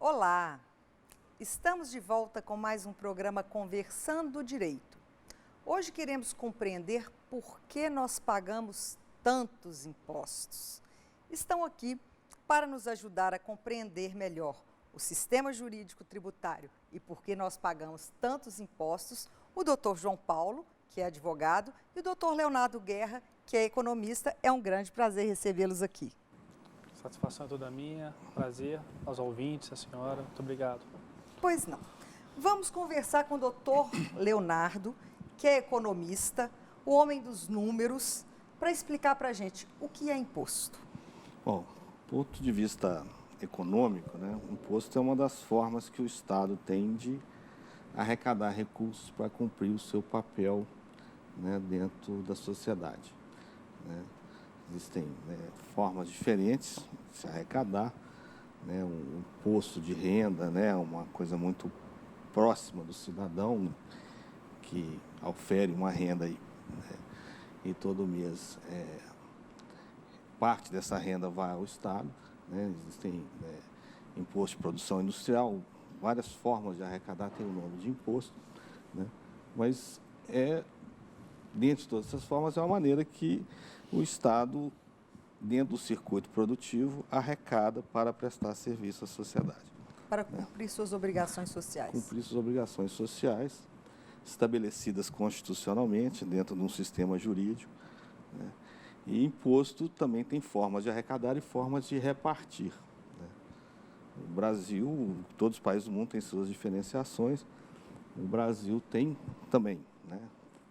Olá! Estamos de volta com mais um programa Conversando Direito. Hoje queremos compreender por que nós pagamos tantos impostos. Estão aqui para nos ajudar a compreender melhor o sistema jurídico tributário e por que nós pagamos tantos impostos, o doutor João Paulo, que é advogado, e o doutor Leonardo Guerra, que é economista. É um grande prazer recebê-los aqui. Satisfação é toda minha, prazer aos ouvintes, a senhora, muito obrigado. Pois não. Vamos conversar com o doutor Leonardo, que é economista, o homem dos números, para explicar para a gente o que é imposto. Bom, do ponto de vista econômico, o imposto é uma das formas que o Estado tem de arrecadar recursos para cumprir o seu papel dentro da sociedade. Existem formas diferentes de se arrecadar. Um imposto de renda é uma coisa muito próxima do cidadão, que ofere uma renda e todo mês parte dessa renda vai ao Estado. Existem imposto de produção industrial, várias formas de arrecadar, tem o nome de imposto, mas dentro de todas essas formas é uma maneira que o Estado, dentro do circuito produtivo, arrecada para prestar serviço à sociedade. Para cumprir suas obrigações sociais. Cumprir suas obrigações sociais, estabelecidas constitucionalmente dentro de um sistema jurídico. E imposto também tem formas de arrecadar e formas de repartir. O Brasil, todos os países do mundo têm suas diferenciações. O Brasil tem também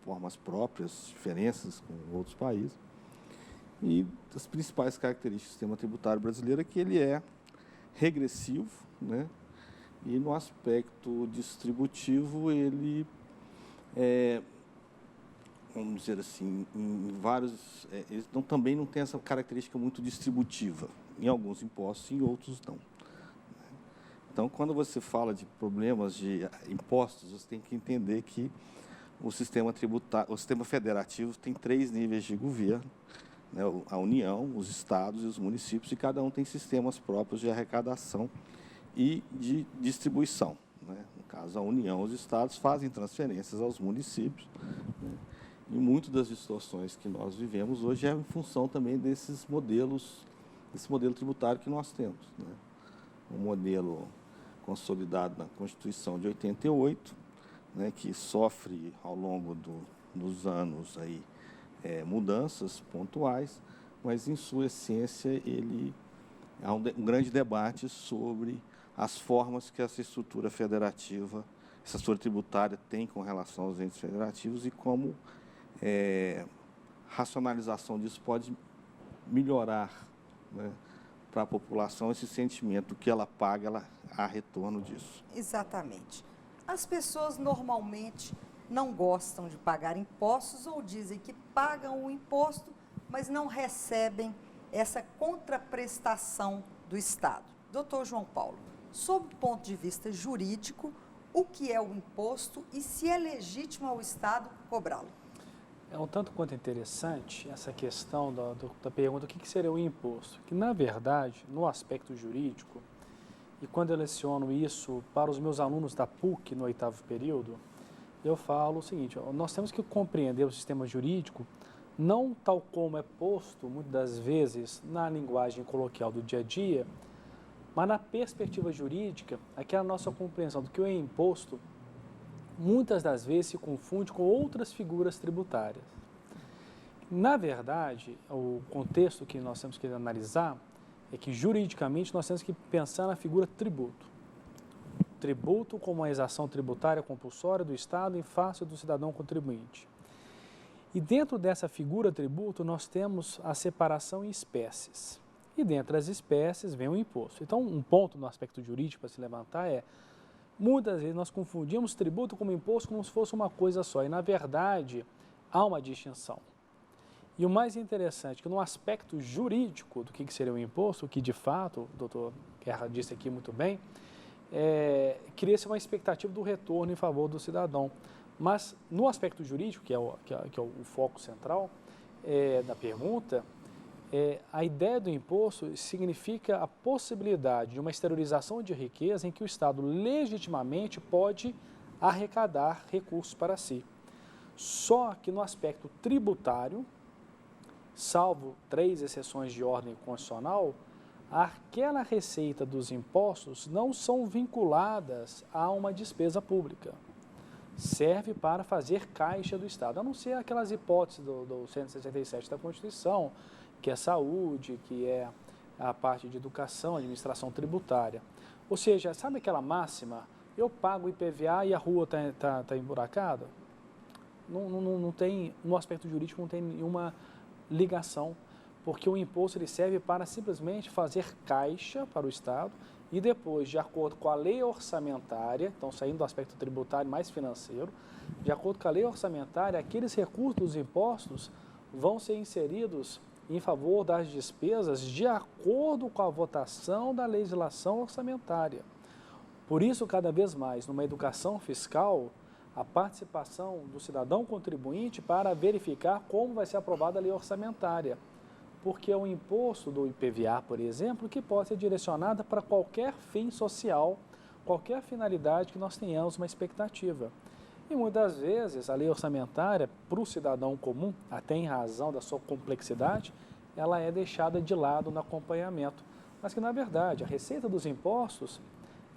formas próprias, diferenças com outros países. E as principais características do sistema tributário brasileiro é que ele é regressivo, e no aspecto distributivo ele vamos dizer assim, em vários, ele também não tem essa característica muito distributiva, em alguns impostos e em outros não. Então, quando você fala de problemas de impostos, você tem que entender que o sistema tributário, o sistema federativo tem 3 níveis de governo, a União, os estados e os municípios, e cada um tem sistemas próprios de arrecadação e de distribuição. No caso, a União, os estados fazem transferências aos municípios, e muitas das distorções que nós vivemos hoje é em função também desses modelos, desse modelo tributário que nós temos. Um modelo consolidado na Constituição de 88, que sofre ao longo dos anos mudanças pontuais, mas em sua essência ele há um grande debate sobre as formas que essa estrutura federativa, essa estrutura tributária tem com relação aos entes federativos e como racionalização disso pode melhorar para a população esse sentimento que ela paga, há retorno disso. Exatamente. As pessoas normalmente não gostam de pagar impostos ou dizem que pagam o imposto, mas não recebem essa contraprestação do Estado. Doutor João Paulo, sob o ponto de vista jurídico, o que é o imposto e se é legítimo ao Estado cobrá-lo? É um tanto quanto interessante essa questão da pergunta, o que seria o imposto? Que, na verdade, no aspecto jurídico, e quando eu leciono isso para os meus alunos da PUC no 8º período, eu falo o seguinte: nós temos que compreender o sistema jurídico não tal como é posto, muitas das vezes, na linguagem coloquial do dia a dia, mas na perspectiva jurídica, aquela nossa compreensão do que é imposto, muitas das vezes se confunde com outras figuras tributárias. Na verdade, o contexto que nós temos que analisar é que, juridicamente, nós temos que pensar na figura tributo. Tributo como uma exação tributária compulsória do Estado em face do cidadão contribuinte. E dentro dessa figura tributo, nós temos a separação em espécies. E dentro das espécies vem o imposto. Então, um ponto no aspecto jurídico para se levantar é: muitas vezes nós confundimos tributo como imposto como se fosse uma coisa só. E, na verdade, há uma distinção. E o mais interessante é que no aspecto jurídico do que seria o imposto, que de fato, o doutor Guerra disse aqui muito bem, cria-se uma expectativa do retorno em favor do cidadão. Mas no aspecto jurídico, que é o foco central da pergunta, a ideia do imposto significa a possibilidade de uma exteriorização de riqueza em que o Estado legitimamente pode arrecadar recursos para si. Só que no aspecto tributário, salvo 3 exceções de ordem constitucional, aquela receita dos impostos não são vinculadas a uma despesa pública. Serve para fazer caixa do Estado, a não ser aquelas hipóteses do 167 da Constituição, que é saúde, que é a parte de educação, administração tributária. Ou seja, sabe aquela máxima, eu pago IPVA e a rua está emburacada? Não tem, no aspecto jurídico, não tem nenhuma ligação, porque o imposto ele serve para simplesmente fazer caixa para o Estado e depois, de acordo com a lei orçamentária, então saindo do aspecto tributário mais financeiro, de acordo com a lei orçamentária, aqueles recursos dos impostos vão ser inseridos em favor das despesas de acordo com a votação da legislação orçamentária. Por isso, cada vez mais, numa educação fiscal, a participação do cidadão contribuinte para verificar como vai ser aprovada a lei orçamentária. Porque é o imposto do IPVA, por exemplo, que pode ser direcionado para qualquer fim social, qualquer finalidade que nós tenhamos uma expectativa. E muitas vezes a lei orçamentária, para o cidadão comum, até em razão da sua complexidade, ela é deixada de lado no acompanhamento. Mas que, na verdade, a receita dos impostos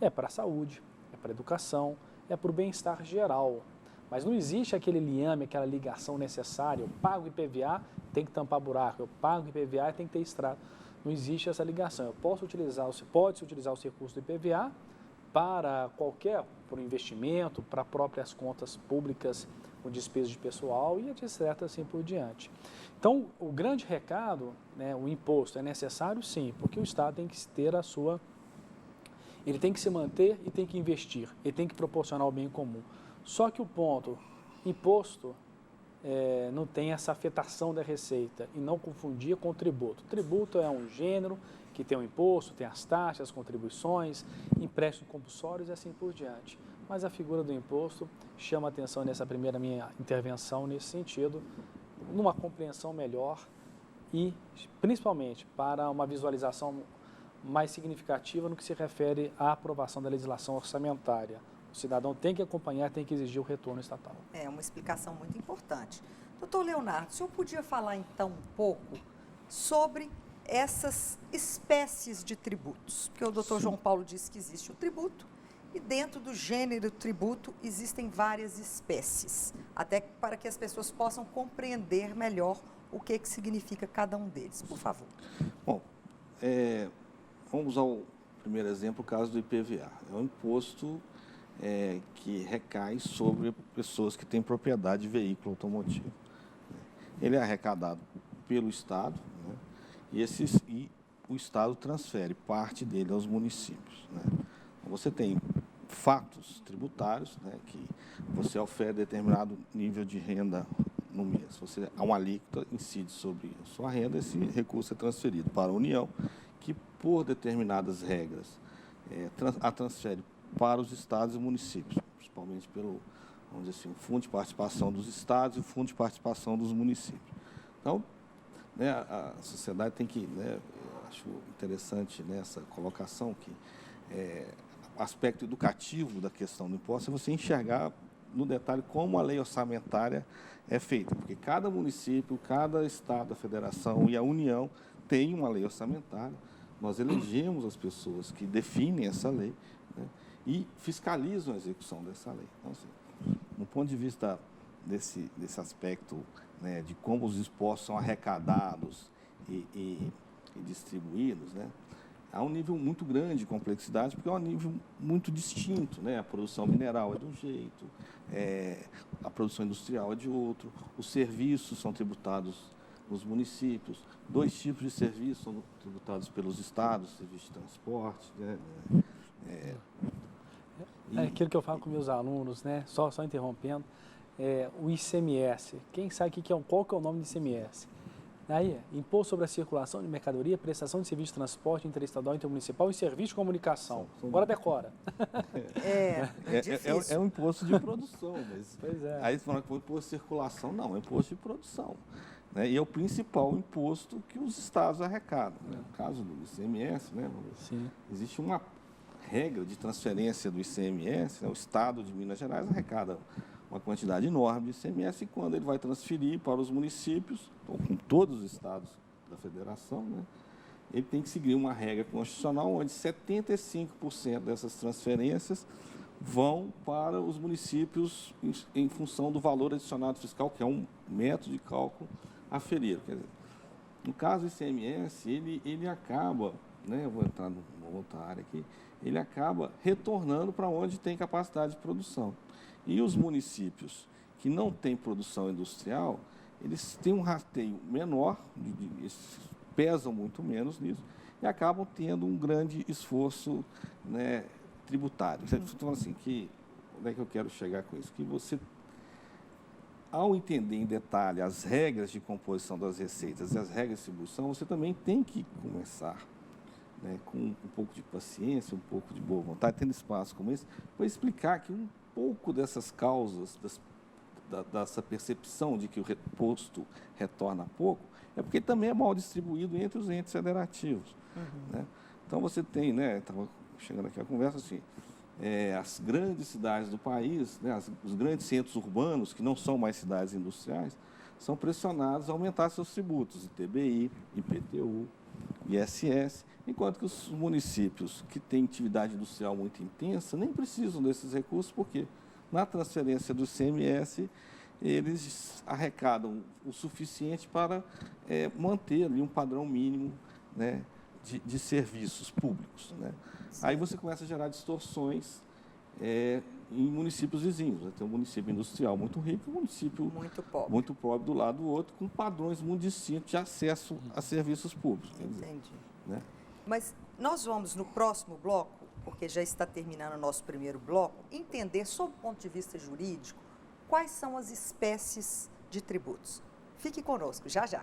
é para a saúde, é para a educação, é para o bem-estar geral. Mas não existe aquele liame, aquela ligação necessária. Eu pago IPVA, tem que tampar buraco. Eu pago IPVA e tem que ter estrada. Não existe essa ligação. Pode-se utilizar os recursos do IPVA para para o investimento, para próprias contas públicas, com despesa de pessoal e etc. assim por diante. Então, o grande recado, né, o imposto é necessário sim, porque o Estado tem que ter a sua... Ele tem que se manter e tem que investir, ele tem que proporcionar o bem comum. Só que o ponto, imposto não tem essa afetação da receita e não confundir com tributo. Tributo é um gênero que tem o imposto, tem as taxas, as contribuições, empréstimos compulsórios e assim por diante. Mas a figura do imposto chama atenção nessa primeira minha intervenção nesse sentido, numa compreensão melhor e principalmente para uma visualização mais significativa no que se refere à aprovação da legislação orçamentária. O cidadão tem que acompanhar, tem que exigir o retorno estatal. É uma explicação muito importante. Doutor Leonardo, o senhor podia falar então um pouco sobre essas espécies de tributos? Porque o doutor João Paulo disse que existe o tributo e dentro do gênero tributo existem várias espécies, até para que as pessoas possam compreender melhor o que significa cada um deles. Por favor. Bom, vamos ao primeiro exemplo, o caso do IPVA. É um imposto que recai sobre pessoas que têm propriedade de veículo automotivo. Ele é arrecadado pelo Estado, né, e o Estado transfere parte dele aos municípios. Né. Então, você tem fatos tributários, né, que você oferece determinado nível de renda no mês. Há uma alíquota, incide sobre a sua renda, esse recurso é transferido para a União, que por determinadas regras a transfere para os estados e municípios, principalmente pelo, vamos dizer assim, o Fundo de Participação dos Estados e o Fundo de Participação dos Municípios. Então, né, a sociedade tem que, né, eu acho interessante nessa colocação que o aspecto educativo da questão do imposto é você enxergar no detalhe como a lei orçamentária é feita, porque cada município, cada estado da federação e a União tem uma lei orçamentária. Nós elegemos as pessoas que definem essa lei, né, e fiscalizam a execução dessa lei. Então, assim, no ponto de vista desse aspecto, né, de como os impostos são arrecadados e distribuídos, né, há um nível muito grande de complexidade, porque é um nível muito distinto. Né? A produção mineral é de um jeito, a produção industrial é de outro, os serviços são tributados nos municípios, 2 tipos de serviços são tributados pelos estados, serviço de transporte, né? É aquilo que eu falo com meus alunos, né? Só interrompendo, o ICMS. Quem sabe qual que é o nome do ICMS? Aí, Imposto sobre a Circulação de Mercadoria, Prestação de Serviço de Transporte Interestadual, Intermunicipal e Serviço de Comunicação. Agora decora. É um imposto de produção, mas pois é. Aí você fala que foi imposto de circulação, não, é imposto de produção. né? E é o principal imposto que os estados arrecadam. Né? No caso do ICMS, né? Existe uma regra de transferência do ICMS, né? O estado de Minas Gerais arrecada uma quantidade enorme de ICMS e quando ele vai transferir para os municípios, ou com todos os estados da federação, né? Ele tem que seguir uma regra constitucional onde 75% dessas transferências vão para os municípios em função do valor adicionado fiscal, que é um método de cálculo aferido. Quer dizer, no caso do ICMS, ele acaba, né, eu vou entrar numa outra área aqui, ele acaba retornando para onde tem capacidade de produção. E os municípios que não têm produção industrial, eles têm um rasteio menor, pesam muito menos nisso, e acabam tendo um grande esforço, né, tributário. Então, assim, onde é que eu quero chegar com isso? Que você, ao entender em detalhe as regras de composição das receitas e as regras de distribuição, você também tem que começar, né, com um pouco de paciência, um pouco de boa vontade, tendo espaço como esse, para explicar que um pouco dessas causas, dessa percepção de que o imposto retorna pouco, é porque também é mal distribuído entre os entes federativos. Né? Então, você tem, né, estava chegando aqui a conversa assim, as grandes cidades do país, né, os grandes centros urbanos, que não são mais cidades industriais, são pressionados a aumentar seus tributos, ITBI, IPTU, ISS, enquanto que os municípios que têm atividade industrial muito intensa nem precisam desses recursos, porque na transferência do ICMS eles arrecadam o suficiente para manter ali um padrão mínimo, né, de serviços públicos. Né? Aí você começa a gerar distorções em municípios vizinhos. Né? Tem um município industrial muito rico e um município muito pobre do lado do outro, com padrões muito distintos de acesso a serviços públicos. Entendi. Né? Mas nós vamos, no próximo bloco, porque já está terminando o nosso primeiro bloco, entender, sob o ponto de vista jurídico, quais são as espécies de tributos. Fique conosco, já já.